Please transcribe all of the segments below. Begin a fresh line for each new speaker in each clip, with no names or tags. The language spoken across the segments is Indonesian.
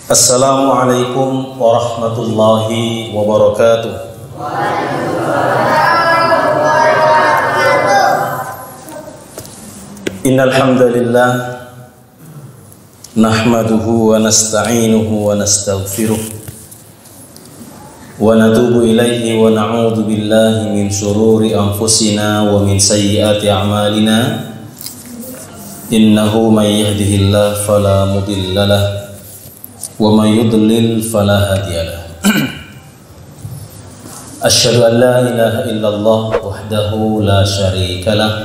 Assalamualaikum warahmatullahi wabarakatuh. Innal hamdalillah nahmaduhu wa nasta'inuhu wa nastaghfiruh wa natubu ilaihi wa na'udzu billahi min shururi anfusina wa min sayyiati a'malina. Innahu may yahdihillahu fala mudilla lahu wa may yudlil fala hadiyalah. Asyhadu an la ilaha illallah wahdahu la syarikalah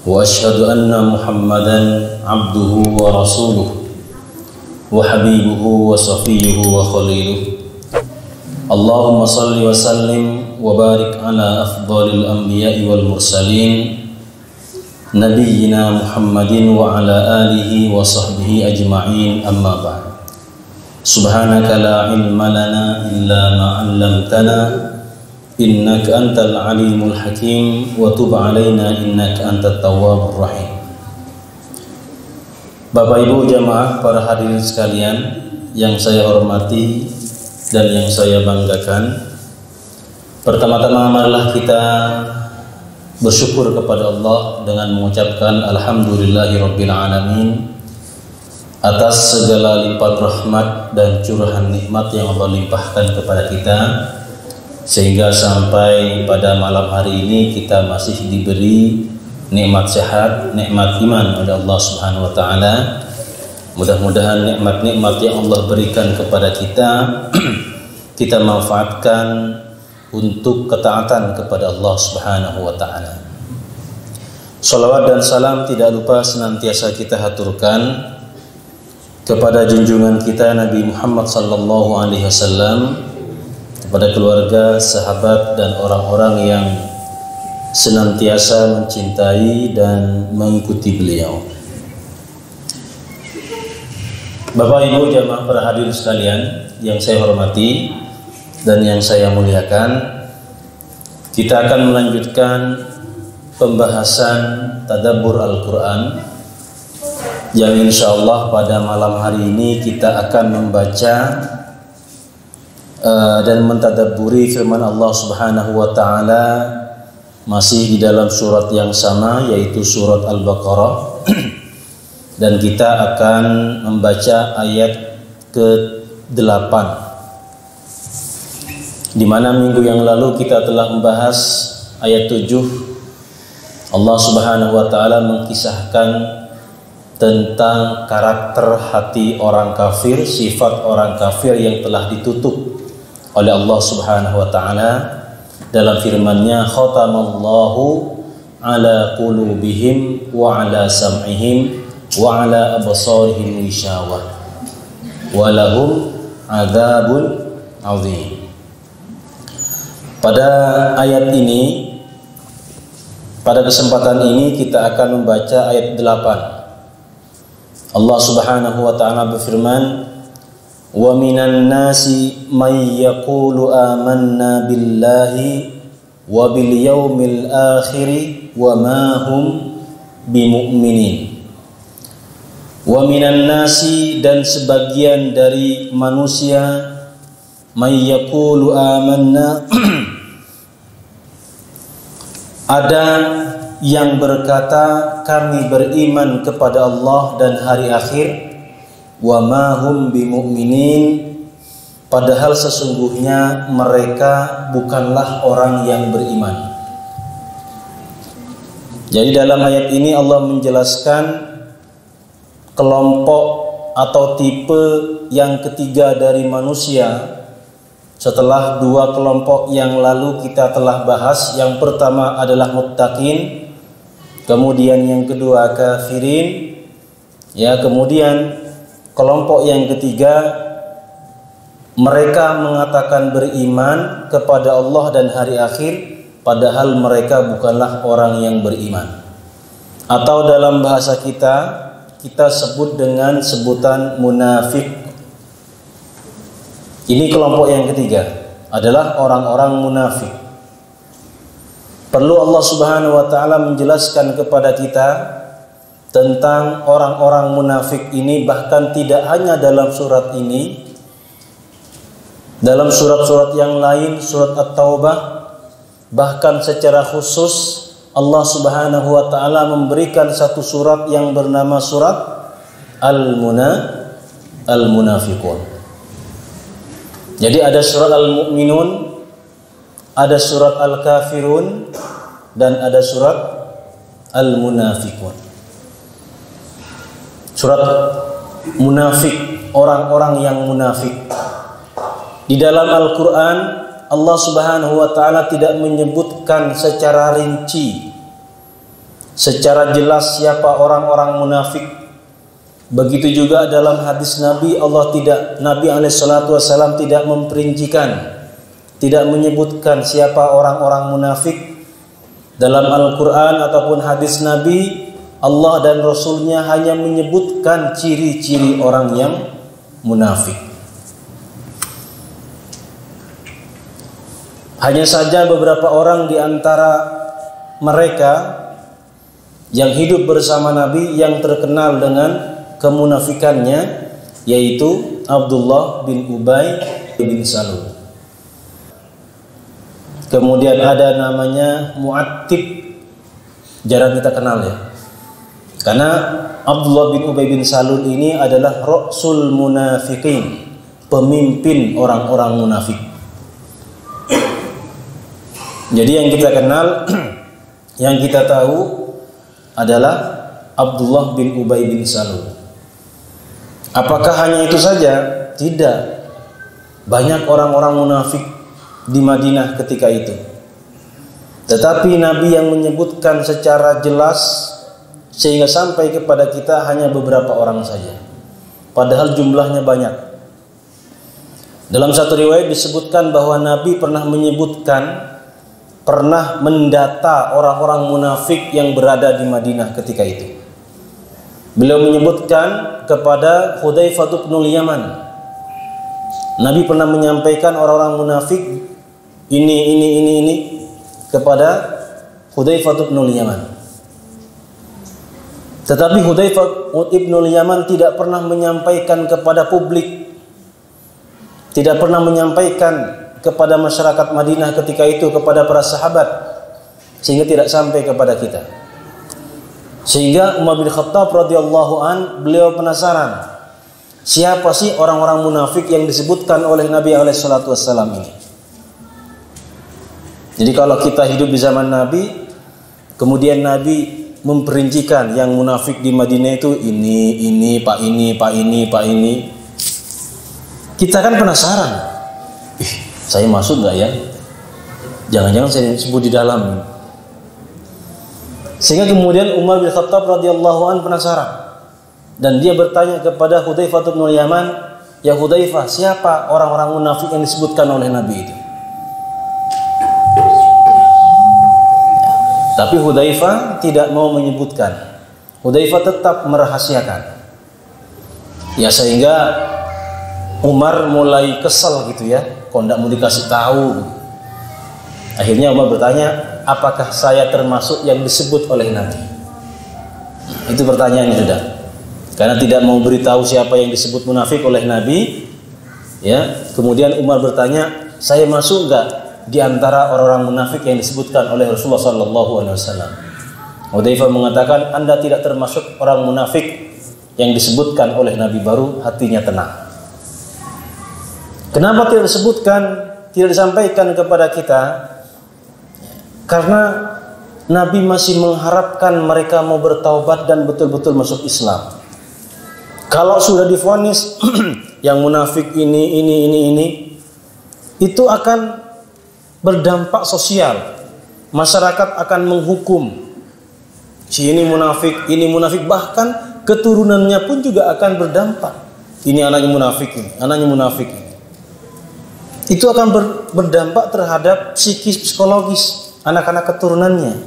wa asyhadu anna Muhammadan abduhu wa rasuluh wa habibuhu wa safiyyuhu wa khaliluh. Allahumma salli wa sallim wa barik ala afdalil anbiya'i wal mursalin Nabiyyina Muhammadin wa ala alihi wa sahbihi ajma'in, amma ba'd. Subhanaka la ilma lana illa ma 'allamtana innaka antal alimul hakim wa tub 'alaina innaka antat tawwabur rahim. Bapak Ibu jamaah para hadirin sekalian yang saya hormati dan yang saya banggakan, pertama-tama marilah kita bersyukur kepada Allah dengan mengucapkan alhamdulillahirabbil alamin atas segala lipat rahmat dan curahan nikmat yang Allah limpahkan kepada kita, sehingga sampai pada malam hari ini kita masih diberi nikmat sehat, nikmat iman oleh Allah Subhanahu wa taala. Mudah-mudahan nikmat-nikmat yang Allah berikan kepada kita kita manfaatkan untuk ketaatan kepada Allah Subhanahu wa taala. Salawat dan salam tidak lupa senantiasa kita haturkan kepada junjungan kita Nabi Muhammad sallallahu alaihi wasallam, kepada keluarga, sahabat dan orang-orang yang senantiasa mencintai dan mengikuti beliau. Bapak Ibu jamaah para hadirin sekalian yang saya hormati dan yang saya muliakan, kita akan melanjutkan pembahasan tadabbur Al-Quran yang insyaallah pada malam hari ini kita akan membaca dan mentadabburi firman Allah Subhanahu wa taala masih di dalam surat yang sama, yaitu surat Al-Baqarah. Dan kita akan membaca ayat ke-8, di mana minggu yang lalu kita telah membahas ayat 7. Allah Subhanahu wa taala mengisahkan tentang karakter hati orang kafir, sifat orang kafir yang telah ditutup oleh Allah Subhanahu wa taala dalam firman-Nya, khatamallahu ala qulubihim wa ala sam'ihim wa ala absarihim ghishawah wa lahum adzabun adzim. Pada ayat ini, pada kesempatan ini kita akan membaca ayat 8. Allah Subhanahu wa taala berfirman, "Wa minan nasi may yaqulu amanna billahi wa bil yaumil akhir wa ma hum bimu'minin." Wa minan nasi, dan sebagian dari manusia, may yaqulu amanna ada yang berkata kami beriman kepada Allah dan hari akhir, wa ma hum bimu'minin, padahal sesungguhnya mereka bukanlah orang yang beriman. Jadi dalam ayat ini Allah menjelaskan kelompok atau tipe yang ketiga dari manusia. Setelah dua kelompok yang lalu kita telah bahas, yang pertama adalah muttaqin, kemudian yang kedua kafirin, ya, kemudian kelompok yang ketiga mereka mengatakan beriman kepada Allah dan hari akhir, padahal mereka bukanlah orang yang beriman. Atau dalam bahasa kita sebut dengan sebutan munafik. Ini kelompok yang ketiga adalah orang-orang munafik. Perlu Allah Subhanahu wa taala menjelaskan kepada kita tentang orang-orang munafik ini, bahkan tidak hanya dalam surat ini, dalam surat-surat yang lain, surat At-Taubah, bahkan secara khusus Allah Subhanahu wa taala memberikan satu surat yang bernama surat Al-Munafiqun. Jadi ada surat Al-Mu'minun, ada surat Al-Kafirun, dan ada surat Al-Munafiqun. Surat munafik, orang-orang yang munafik. Di dalam Al-Quran, Allah Subhanahu wa ta'ala tidak menyebutkan secara rinci, secara jelas siapa orang-orang munafik. Begitu juga dalam hadis Nabi, Nabi SAW tidak memperincikan, tidak menyebutkan siapa orang-orang munafik. Dalam Al-Quran ataupun hadis Nabi, Allah dan Rasulnya hanya menyebutkan ciri-ciri orang yang munafik. Hanya saja beberapa orang di antara mereka yang hidup bersama Nabi yang terkenal dengan kemunafikannya, yaitu Abdullah bin Ubay bin Salul. Kemudian ada namanya Mu'attib, jarang kita kenal ya. Karena Abdullah bin Ubay bin Salul ini adalah Rasul Munafiqin, pemimpin orang-orang munafik. Jadi yang kita kenal, yang kita tahu adalah Abdullah bin Ubay bin Salul. Apakah hanya itu saja? Tidak. Banyak orang-orang munafik di Madinah ketika itu. Tetapi Nabi yang menyebutkan secara jelas sehingga sampai kepada kita hanya beberapa orang saja. Padahal jumlahnya banyak. Dalam satu riwayat disebutkan bahwa Nabi pernah mendata orang-orang munafik yang berada di Madinah ketika itu. Beliau menyebutkan kepada Hudzaifah bin Yaman. Nabi pernah menyampaikan orang-orang munafik ini kepada Hudzaifah bin Yaman. Tetapi Hudzaifah bin Yaman tidak pernah menyampaikan kepada publik, tidak pernah menyampaikan kepada masyarakat Madinah ketika itu, kepada para sahabat, sehingga tidak sampai kepada kita. Sehingga Umar bin Khattab radhiyallahu an, beliau penasaran, siapa sih orang-orang munafik yang disebutkan oleh Nabi SAW ini? Jadi kalau kita hidup di zaman Nabi, kemudian Nabi memperincikan yang munafik di Madinah itu ini, pak ini, kita kan penasaran. Saya masuk nggak ya? Jangan-jangan saya disebut di dalam. Sehingga kemudian Umar bin Khattab radhiyallahu an penasaran, dan dia bertanya kepada Hudzaifah bin Yaman, ya Hudzaifah, siapa orang-orang munafik yang disebutkan oleh Nabi itu? Tapi Hudzaifah tidak mau menyebutkan. Hudzaifah tetap merahasiakan. Ya, sehingga Umar mulai kesal gitu ya, kok tidak mau dikasih tahu. Akhirnya Umar bertanya, apakah saya termasuk yang disebut oleh Nabi? Itu pertanyaannya sudah. Karena tidak mau beritahu siapa yang disebut munafik oleh Nabi, ya. Kemudian Umar bertanya, saya masuk enggak di antara orang-orang munafik yang disebutkan oleh Rasulullah SAW? Hudzaifah mengatakan, Anda tidak termasuk orang munafik yang disebutkan oleh Nabi. Baru hatinya tenang. Kenapa tidak disebutkan, tidak disampaikan kepada kita? Karena Nabi masih mengharapkan mereka mau bertaubat dan betul-betul masuk Islam. Kalau sudah divonis yang munafik ini, itu akan berdampak sosial. Masyarakat akan menghukum si ini munafik, bahkan keturunannya pun juga akan berdampak. Ini anaknya munafik ini. Itu akan berdampak terhadap psikologis anak-anak keturunannya.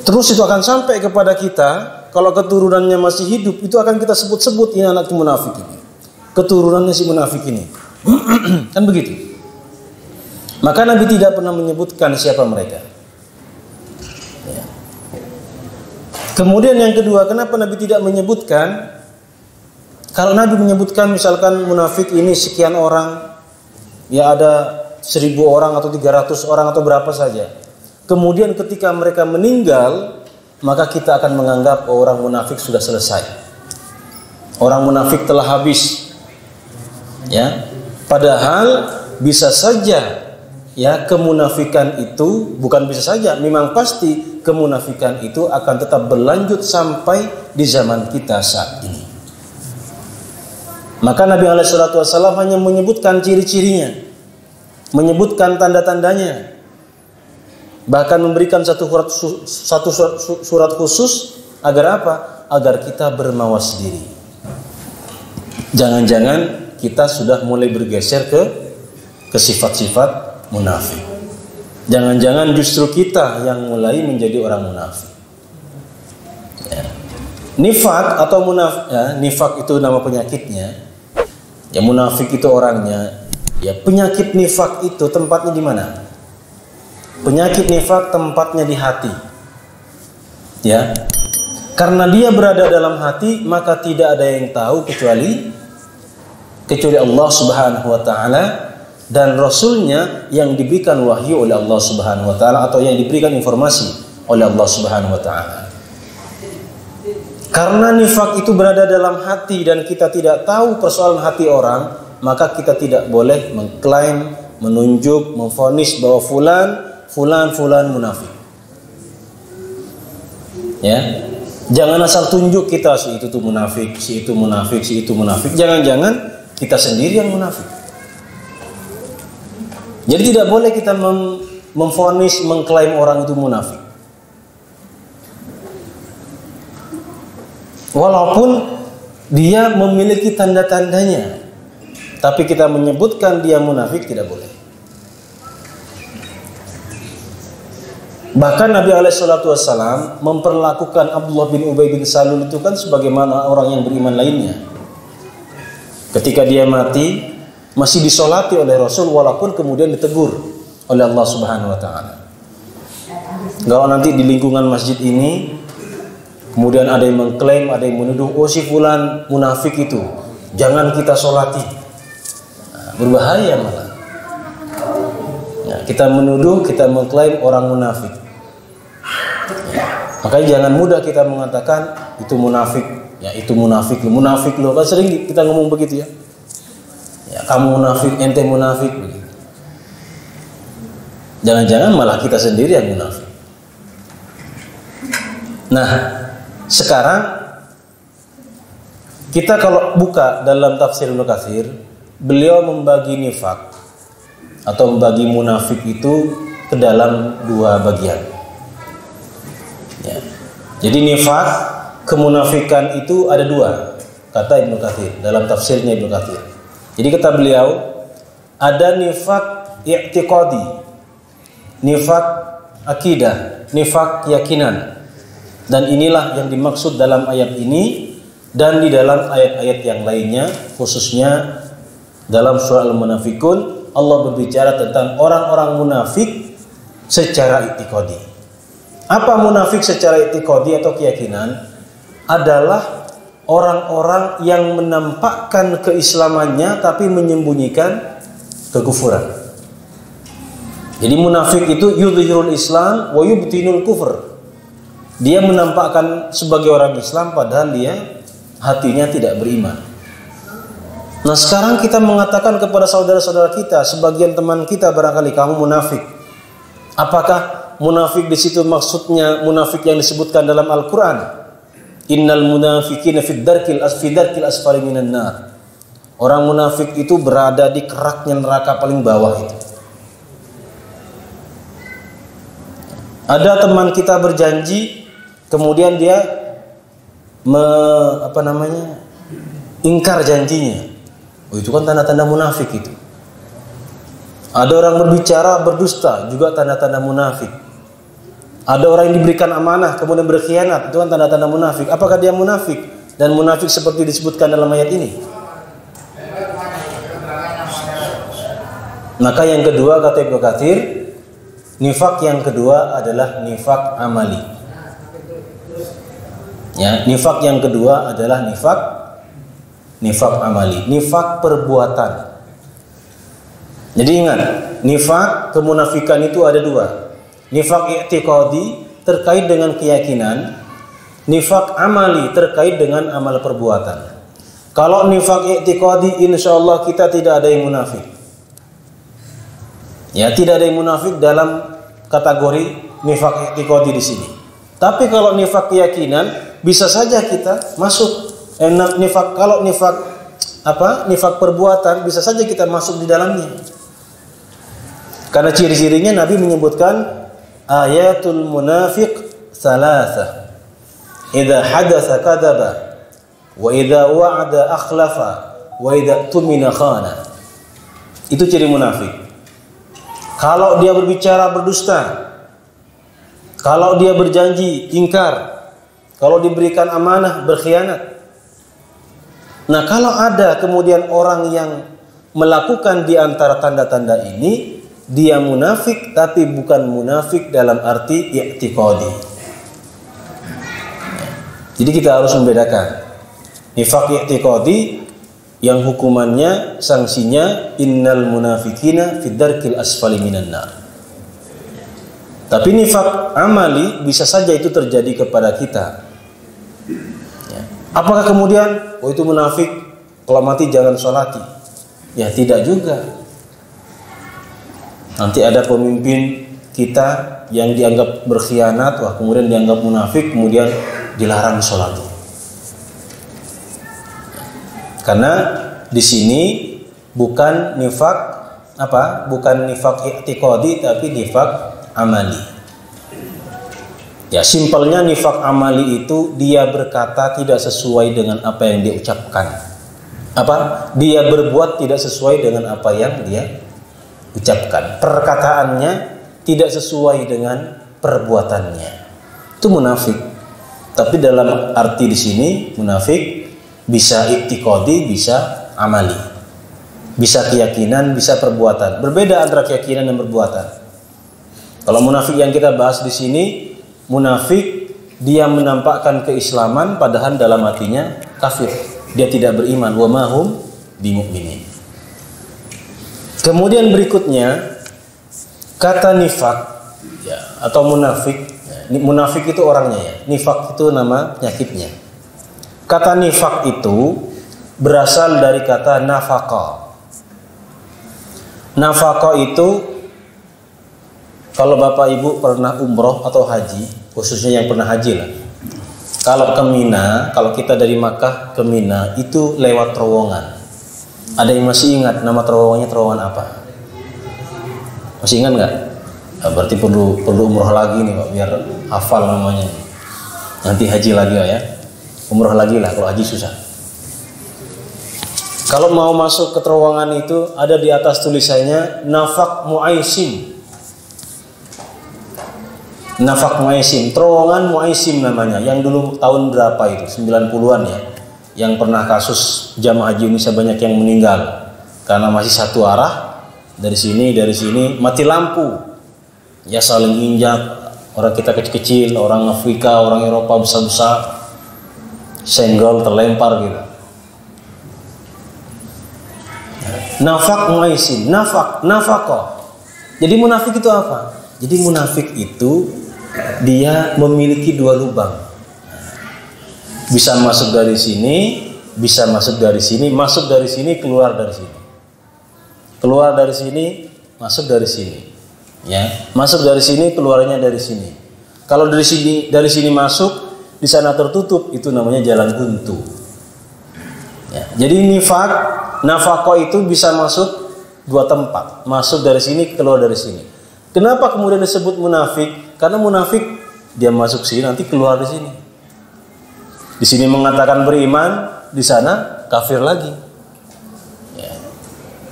Terus itu akan sampai kepada kita. Kalau keturunannya masih hidup, itu akan kita sebut-sebut ini anak munafik ini, keturunannya si munafik ini. Kan begitu. Maka Nabi tidak pernah menyebutkan siapa mereka. Ya. Kemudian yang kedua, kenapa Nabi tidak menyebutkan? Kalau Nabi menyebutkan misalkan munafik ini sekian orang, ya ada 1000 orang atau 300 orang atau berapa saja. Kemudian ketika mereka meninggal, maka kita akan menganggap orang munafik sudah selesai. Orang munafik telah habis. Ya. Padahal bisa saja ya kemunafikan itu, bukan bisa saja, memang pasti kemunafikan itu akan tetap berlanjut sampai di zaman kita saat ini. Maka Nabi SAW hanya menyebutkan ciri-cirinya, menyebutkan tanda-tandanya, bahkan memberikan satu surat khusus agar apa? Agar kita bermawas diri. Jangan-jangan kita sudah mulai bergeser ke sifat-sifat munafik. Jangan-jangan justru kita yang mulai menjadi orang munafik. Ya. Nifak atau munafik, ya, nifak itu nama penyakitnya. Ya, munafik itu orangnya. Ya, penyakit nifak itu tempatnya di mana? Penyakit nifak tempatnya di hati. Ya. Karena dia berada dalam hati, maka tidak ada yang tahu kecuali Allah Subhanahu wa taala dan Rasulnya yang diberikan wahyu oleh Allah Subhanahu wa taala atau yang diberikan informasi oleh Allah Subhanahu wa taala. Karena nifak itu berada dalam hati dan kita tidak tahu persoalan hati orang, maka kita tidak boleh mengklaim, menunjuk, memvonis bahwa fulan munafik. Ya. Jangan asal tunjuk kita si itu tuh munafik, si itu munafik, si itu munafik. Jangan-jangan kita sendiri yang munafik. Jadi tidak boleh kita memvonis, mengklaim orang itu munafik. Walaupun dia memiliki tanda-tandanya, tapi kita menyebutkan dia munafik tidak boleh. Bahkan Nabi SAW memperlakukan Abdullah bin Ubay bin Salul itu kan sebagaimana orang yang beriman lainnya. Ketika dia mati masih disolati oleh Rasul walaupun kemudian ditegur oleh Allah Subhanahu wa taala. Kalau nanti di lingkungan masjid ini kemudian ada yang mengklaim, ada yang menuduh, oh si fulan munafik itu, jangan kita solati. Nah, berbahaya malah. Nah, kita menuduh, kita mengklaim orang munafik. Makanya jangan mudah kita mengatakan itu munafik. Ya itu munafik lo. Kan sering kita ngomong begitu ya. Ya kamu munafik, ente munafik begitu. Jangan-jangan malah kita sendiri yang munafik. Nah, sekarang kita kalau buka dalam tafsir Ibnu Katsir, beliau membagi nifak atau membagi munafik itu ke dalam 2 bagian. Ya. Jadi nifak, kemunafikan itu ada 2, kata Ibnu Katsir dalam tafsirnya Ibnu Katsir. Jadi kata beliau ada nifak i'tiqadi, nifak akidah, nifak keyakinan. Dan inilah yang dimaksud dalam ayat ini dan di dalam ayat-ayat yang lainnya, khususnya dalam surah Al-Munafikun Allah berbicara tentang orang-orang munafik secara i'tiqadi. Apa munafik secara i'tiqadi atau keyakinan? Adalah orang-orang yang menampakkan keislamannya tapi menyembunyikan kekufuran. Jadi munafik itu yudhirul Islam wa yubtinul kufur. Dia menampakkan sebagai orang Islam padahal dia hatinya tidak beriman. Nah, sekarang kita mengatakan kepada saudara-saudara kita, sebagian teman kita barangkali kamu munafik. Apakah munafik di situ maksudnya munafik yang disebutkan dalam Al-Qur'an? Innal munafiqina fi darkil asfali minan nar. Orang munafik itu berada di keraknya neraka paling bawah itu. Ada teman kita berjanji, kemudian dia ingkar janjinya. Oh, itu kan tanda-tanda munafik itu. Ada orang berbicara berdusta, juga tanda-tanda munafik. Ada orang yang diberikan amanah kemudian berkhianat, itu kan tanda-tanda munafik. Apakah dia munafik? Dan munafik seperti disebutkan dalam ayat ini? Maka yang kedua kata Ibnu Katsir, nifak yang kedua adalah nifak amali. Ya, nifak yang kedua adalah nifak amali, nifak perbuatan. Jadi ingat, nifak kemunafikan itu ada dua. Nifak i'tiqadi terkait dengan keyakinan, nifak amali terkait dengan amal perbuatan. Kalau nifak i'tiqadi, insyaallah kita tidak ada yang munafik. Ya, tidak ada yang munafik dalam kategori nifak i'tiqadi di sini. Tapi kalau nifak keyakinan, bisa saja kita masuk. Kalau nifak perbuatan, bisa saja kita masuk di dalamnya. Karena ciri-cirinya Nabi menyebutkan ayatul munafiq salasah. Idza hadatsa kadzaba, wa idza wa'ada akhlafa, wa idza tumina khana. Itu ciri munafik. Kalau dia berbicara berdusta, kalau dia berjanji ingkar, kalau diberikan amanah berkhianat. Nah, kalau ada kemudian orang yang melakukan di antara tanda-tanda ini, dia munafik, tapi bukan munafik dalam arti i'tiqadi. Jadi kita harus membedakan. Nifak i'tiqadi yang hukumannya, sanksinya innal munafikina fid darkil asfali minan nar. Tapi nifak amali bisa saja itu terjadi kepada kita. Ya. Apakah kemudian itu munafik, kalau mati jangan sholati? Ya tidak juga. Nanti ada pemimpin kita yang dianggap berkhianat, kemudian dianggap munafik, kemudian dilarang sholat. Karena di sini bukan nifak bukan nifak i'tiqadi, tapi nifak amali. Ya, simpelnya nifak amali itu dia berkata tidak sesuai dengan apa yang dia ucapkan. Dia berbuat tidak sesuai dengan apa yang dia ucapkan. Perkataannya tidak sesuai dengan perbuatannya. Itu munafik. Tapi dalam arti di sini munafik bisa i'tiqadi, bisa amali. Bisa keyakinan, bisa perbuatan. Berbeda antara keyakinan dan perbuatan. Kalau munafik yang kita bahas di sini, munafik dia menampakkan keislaman padahal dalam hatinya kafir. Dia tidak beriman, wa mahum bimu'minin. Kemudian berikutnya kata nifak ya, atau munafik. Munafik itu orangnya ya. Nifak itu nama penyakitnya. Kata nifak itu berasal dari kata nafaqah. Nafaqah itu kalau Bapak Ibu pernah umroh atau haji, khususnya yang pernah haji lah. Kalau ke Mina, kalau kita dari Makkah ke Mina itu lewat terowongan. Ada yang masih ingat nama terowongannya terowongan apa? Masih ingat nggak? Nah, berarti perlu umroh lagi nih Pak, biar hafal namanya. Nanti haji lagi ya. Umroh lagi lah, kalau haji susah. Kalau mau masuk ke terowongan itu ada di atas tulisannya Nafaq Muaisim. Nafaq Muaisim, terowongan Muaisim namanya. Yang dulu tahun berapa itu? 90-an ya. Yang pernah kasus jamaah haji Indonesia banyak yang meninggal karena masih satu arah, dari sini mati lampu. Ya saling injak, orang kita kecil-kecil, orang Afrika, orang Eropa besar-besar, senggol terlempar gitu. Nafaq Muaisim, nafaqah. Jadi munafik itu apa? Jadi munafik itu dia memiliki dua lubang. Bisa masuk dari sini, bisa masuk dari sini, masuk dari sini, keluar dari sini. Keluar dari sini, masuk dari sini. Ya, masuk dari sini, keluarnya dari sini. Kalau dari sini masuk, di sana tertutup, itu namanya jalan buntu. Ya, jadi nafaqah itu bisa masuk dua tempat, masuk dari sini, keluar dari sini. Kenapa kemudian disebut munafik? Karena munafik dia masuk sini, nanti keluar di sini. Di sini mengatakan beriman, di sana kafir lagi. Ya.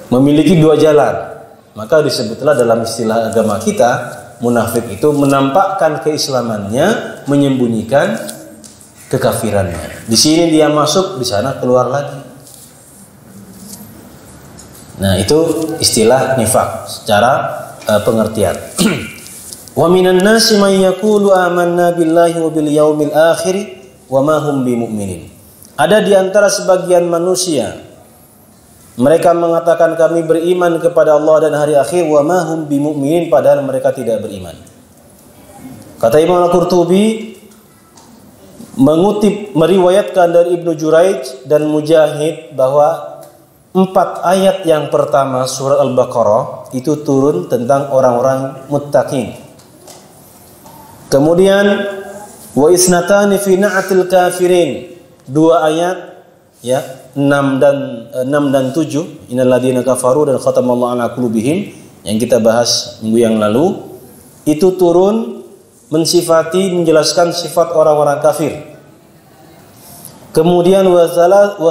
Memiliki dua jalan. Maka disebutlah dalam istilah agama kita, munafik itu menampakkan keislamannya, menyembunyikan kekafirannya. Di sini dia masuk, di sana keluar lagi. Nah, itu istilah nifaq secara pengertian. Wa minan nasi may yaqulu amanna billahi wa bil yaumil akhir wa ma hum bimu'minin. Ada di antara sebagian manusia, mereka mengatakan kami beriman kepada Allah dan hari akhir, wa ma hum bimu'minin, padahal mereka tidak beriman. Kata Imam Al-Qurtubi meriwayatkan dari Ibnu Juraij dan Mujahid bahwa 4 ayat yang pertama surat Al-Baqarah itu turun tentang orang-orang muttaqin. Kemudian wa isnatani fi na'atil kafirin, 2 ayat ya, 6 dan 7, innal ladzina kafaru dan khatamallahu ala qulubihim, yang kita bahas minggu yang lalu, itu turun mensifati, menjelaskan sifat orang-orang kafir. Kemudian wa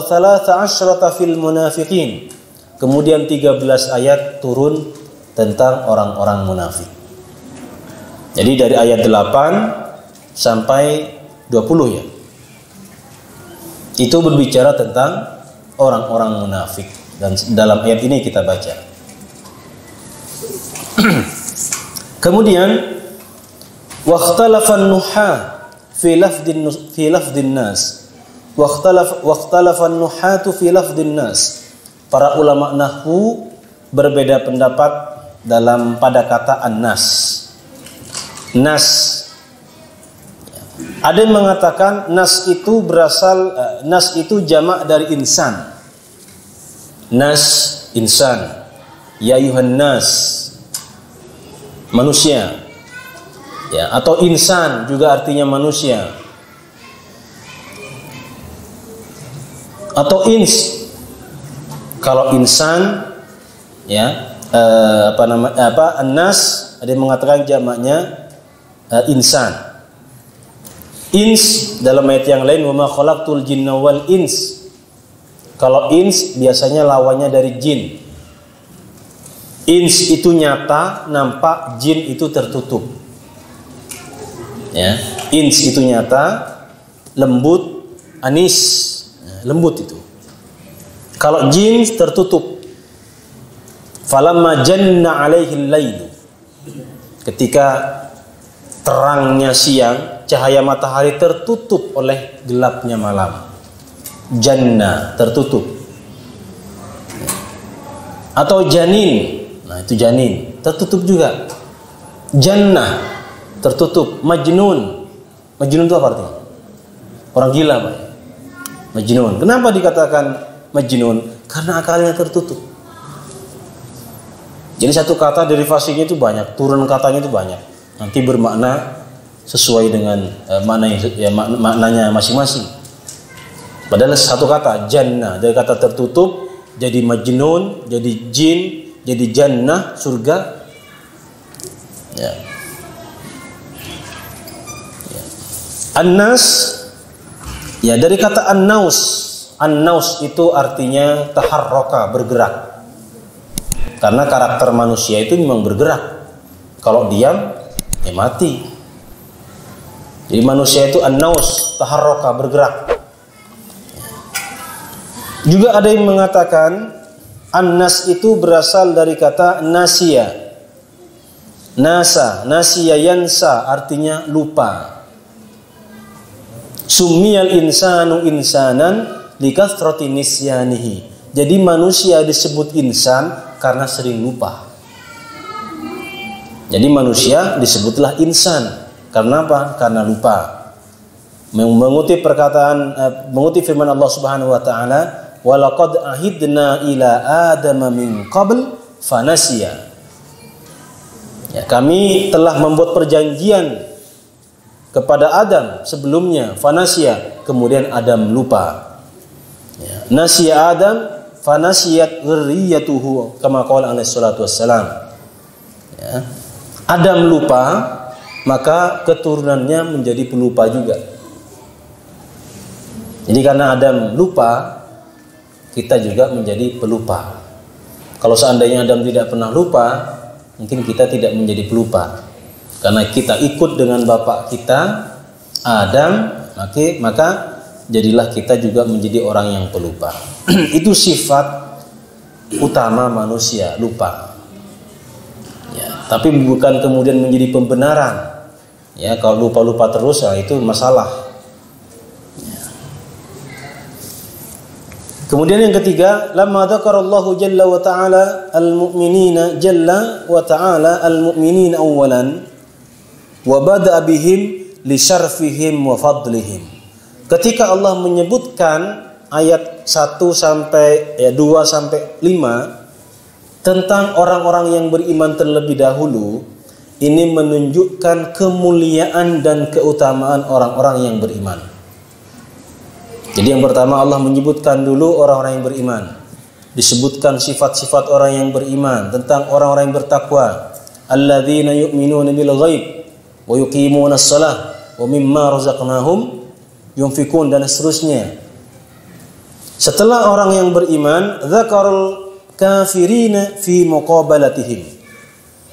thalatha asyrata fil munafiqin, kemudian 13 ayat turun tentang orang-orang munafik. Jadi dari ayat 8 sampai 20 ya, itu berbicara tentang orang-orang munafik, dan dalam ayat ini kita baca. Kemudian waqtalafan nuha fi lafdin nas, waqtalafan nuhatu fi lafdin nas. Para ulama nahwu berbeda pendapat pada kata an-nas. Nas, ada yang mengatakan nas itu jamak dari insan. Nas, insan. Ya ayuhan nas, manusia. Ya, atau insan juga artinya manusia. Atau ins. Kalau insan ya, an-nas, ada yang mengatakan jamaknya insan. Ins dalam ayat yang lain, wa ma khalaqtul jinna wal ins. Kalau ins biasanya lawannya dari jin. Ins itu nyata, nampak, jin itu tertutup. Ya, ins itu nyata, lembut, anis, lembut itu. Kalau jin tertutup. Falamma janna alaihi al-lail, ketika terangnya siang, cahaya matahari tertutup oleh gelapnya malam. Janna, tertutup. Atau janin, nah itu janin, tertutup juga. Jannah, tertutup. Majnun, majnun itu apa artinya? Orang gila, Pak. Majnun. Kenapa dikatakan majnun? Karena akalnya tertutup. Jadi satu kata derivasinya itu banyak, turun katanya itu banyak. Nanti bermakna sesuai dengan maknanya masing-masing. Padahal satu kata, jannah, dari kata tertutup jadi majnun, jadi jin, jadi jannah, surga. Ya. An-nas, ya dari kata an-naus. An-naus itu artinya taharroka, bergerak. Karena karakter manusia itu memang bergerak. Kalau diam, ya mati. Jadi manusia itu an-naus, taharroka, bergerak. Juga ada yang mengatakan an-nas itu berasal dari kata nasiya. Nasa, nasiya yansa, artinya lupa. Summiyal insanu insanan likathrati nisyanihi. Jadi manusia disebut insan karena sering lupa. Jadi manusia disebutlah insan karena apa? Karena lupa. Mengutip firman Allah Subhanahu wa taala, "Walaqad ahidna ila Adama min qabl fanasiya." Ya, kami telah membuat perjanjian kepada Adam sebelumnya, fanasiya, kemudian Adam lupa. Ya, nasiya Adam, fanasiyat dzurriyyatuhu, kama qala alaihi salatu wassalam. Ya, Adam lupa, maka keturunannya menjadi pelupa juga. Jadi karena Adam lupa, kita juga menjadi pelupa. Kalau seandainya Adam tidak pernah lupa, mungkin kita tidak menjadi pelupa. Karena kita ikut dengan bapak kita Adam, maka jadilah kita juga menjadi orang yang pelupa. Itu sifat utama manusia, lupa. Ya, tapi bukan kemudian menjadi pembenaran. Ya, kalau lupa-lupa terus, itu masalah. Kemudian yang ketiga, lamma dzakarallahu jalla wa ta'ala al-mu'minina jalla wa ta'ala al-mu'minina awwalan wa bada'a bihim li syarfihim wa fadlihim. Ketika Allah menyebutkan ayat 1 sampai 2 sampai 5 tentang orang-orang yang beriman terlebih dahulu, ini menunjukkan kemuliaan dan keutamaan orang-orang yang beriman. Jadi yang pertama Allah menyebutkan dulu orang-orang yang beriman. Disebutkan sifat-sifat orang yang beriman, tentang orang-orang yang bertakwa. Alladzina yu'minuna bil ghaib wa yuqimuna shalah wa mimma razaqnahum yunfikun, dan seterusnya. Setelah orang yang beriman, dzakarul kafirina fi muqabalatihim.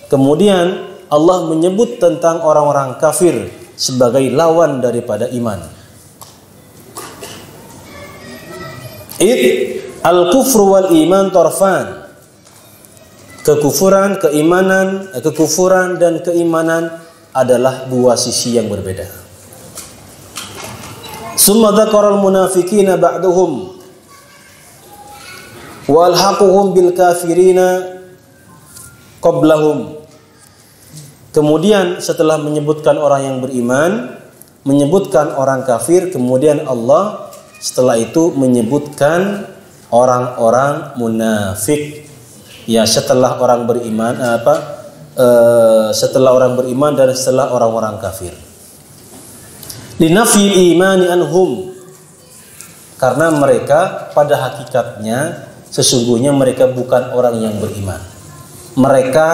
Kemudian Allah menyebut tentang orang-orang kafir sebagai lawan daripada iman. Al-kufru wal iman tarfan. Kekufuran dan keimanan adalah dua sisi yang berbeda. Summa dzakara al-munafiqina ba'duhum wa alhaquhum bil kafirina qablahum. Kemudian setelah menyebutkan orang yang beriman, menyebutkan orang kafir, kemudian Allah setelah itu menyebutkan orang-orang munafik. Ya, setelah orang beriman setelah orang beriman dan setelah orang-orang kafir. Linafil imani anhum, karena mereka pada hakikatnya sesungguhnya mereka bukan orang yang beriman. Mereka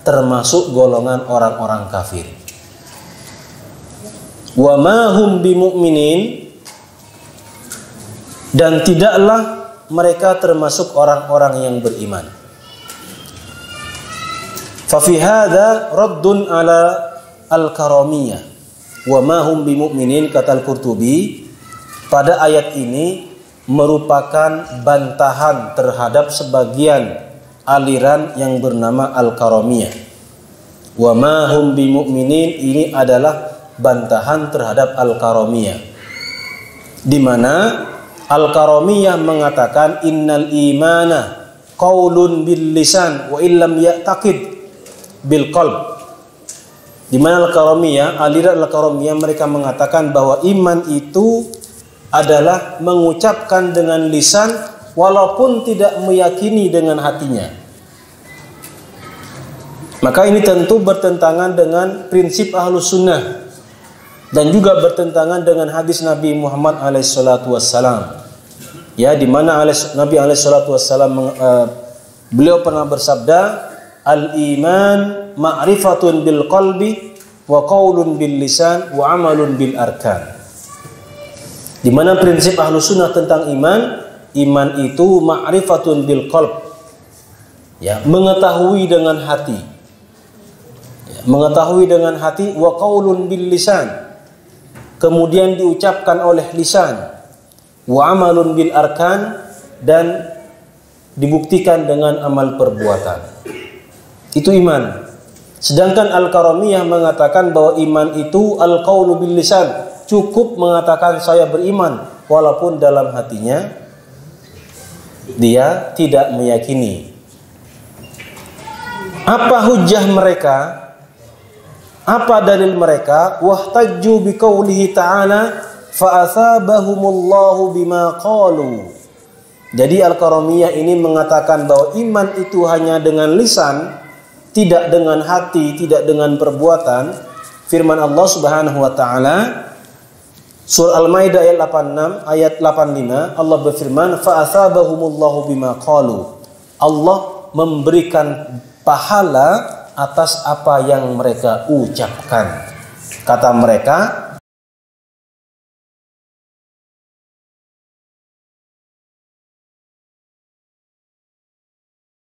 termasuk golongan orang-orang kafir. Wa ma hum bimu'minin, dan tidaklah mereka termasuk orang-orang yang beriman. Fa fi hadza raddun ala al-karamiyah wa ma hum bimu'minin, kata Al-Qurtubi. Pada ayat ini merupakan bantahan terhadap sebagian aliran yang bernama al-karamiyah. Wa ma hum bimu'minin ini adalah bantahan terhadap al-karamiyah, di mana al-karamiyah mengatakan innal imana qaulun bil lisan wa illam ya'taqid bil qalb. Di mana al-karamiyah, aliran al-karamiyah mereka mengatakan bahwa iman itu adalah mengucapkan dengan lisan walaupun tidak meyakini dengan hatinya. Maka ini tentu bertentangan dengan prinsip Ahlus Sunnah dan juga bertentangan dengan hadis Nabi Muhammad alaihissalam. Ya, di mana Nabi alaihissalam beliau pernah bersabda, al-iman ma'rifatun bil qalbi wa qaulun bil lisan wa amalun bil arkan. Di mana prinsip Ahlus Sunnah tentang iman itu ma'rifatun bil qalb, ya, mengetahui dengan hati, ya, mengetahui dengan hati, wa qaulun bil lisan, kemudian diucapkan oleh lisan, wa amalun bil arkan, dan dibuktikan dengan amal perbuatan. Itu iman. Sedangkan al-karamiyah mengatakan bahwa iman itu al-qaulu bil lisan, cukup mengatakan saya beriman walaupun dalam hatinya dia tidak meyakini. Apa hujjah mereka? Apa dalil mereka? Wahtajju biqaulihi ta'ala fa'athabahumullahu bima qalu. Jadi al-karamiyah ini mengatakan bahwa iman itu hanya dengan lisan, tidak dengan hati, tidak dengan perbuatan. Firman Allah Subhanahu wa taala Surah Al-Maidah ayat 85, Allah berfirman, fa'athabahumullahu bima qalu. Allah memberikan pahala atas apa yang mereka ucapkan. Kata mereka,